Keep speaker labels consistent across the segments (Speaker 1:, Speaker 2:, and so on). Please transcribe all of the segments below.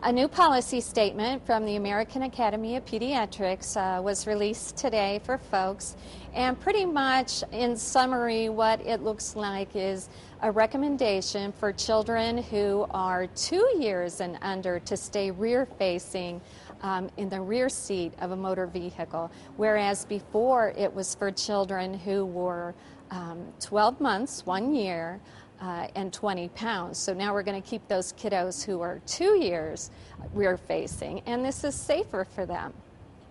Speaker 1: A new policy statement from the American Academy of Pediatrics was released today for folks, and pretty much in summary what it looks like is a recommendation for children who are 2 years and under to stay rear-facing in the rear seat of a motor vehicle, whereas before it was for children who were 12 months, 1 year, and 20 pounds. So now we're going to keep those kiddos who are 2 years rear-facing, and this is safer for them.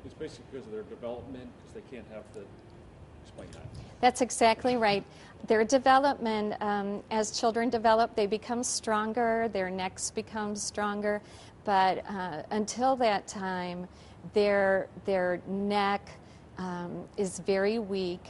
Speaker 2: It's basically because of their development, because they can't have the... Explain that.
Speaker 1: That's exactly right. Their development, as children develop, they become stronger, their necks become stronger, but until that time, their neck is very weak.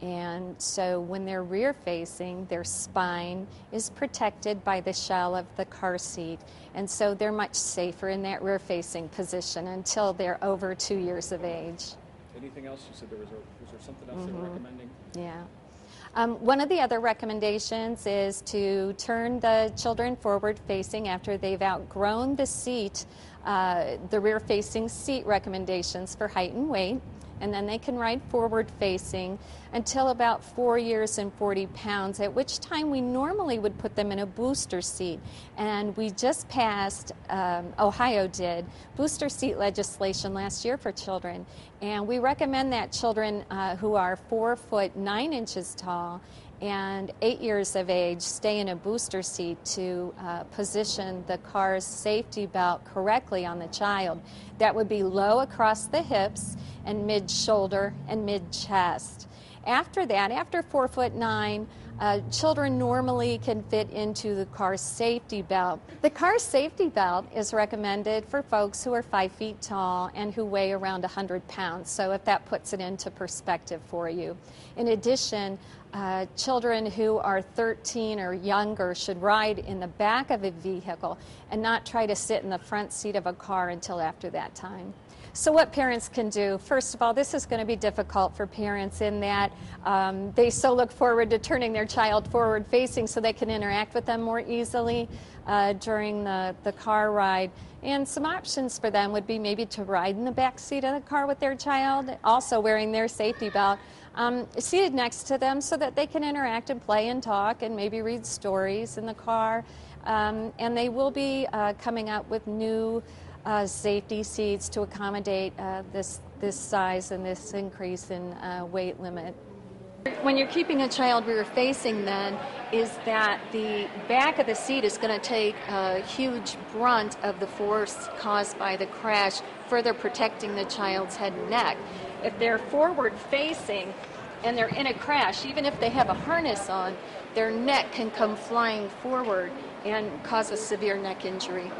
Speaker 1: And so when they're rear-facing, their spine is protected by the shell of the car seat. And so they're much safer in that rear-facing position until they're over 2 years of age.
Speaker 2: Anything else? You said was there something else they were recommending?
Speaker 1: Yeah. One of the other recommendations is to turn the children forward-facing after they've outgrown the seat, the rear-facing seat recommendations for height and weight. And then they can ride forward-facing until about 4 years and 40 pounds, at which time we normally would put them in a booster seat. And we just passed, Ohio did, booster seat legislation last year for children. And we recommend that children who are 4 foot 9 inches tall and 8 years of age stay in a booster seat to position the car's safety belt correctly on the child. That would be low across the hips and mid-shoulder and mid-chest. After that, after 4 foot 9, children normally can fit into the car's safety belt. The car's safety belt is recommended for folks who are 5 feet tall and who weigh around 100 pounds, so if that puts it into perspective for you. In addition, children who are 13 or younger should ride in the back of a vehicle and not try to sit in the front seat of a car until after that time. So what parents can do, first of all, this is going to be difficult for parents in that they so look forward to turning their child forward facing so they can interact with them more easily during the car ride. And some options for them would be maybe to ride in the back seat of the car with their child, also wearing their safety belt, seated next to them so that they can interact and play and talk and maybe read stories in the car. And they will be coming up with new safety seats to accommodate this size and this increase in weight limit. When you're keeping a child rear-facing, then, is that the back of the seat is going to take a huge brunt of the force caused by the crash, further protecting the child's head and neck. If they're forward-facing and they're in a crash, even if they have a harness on, their neck can come flying forward and cause a severe neck injury.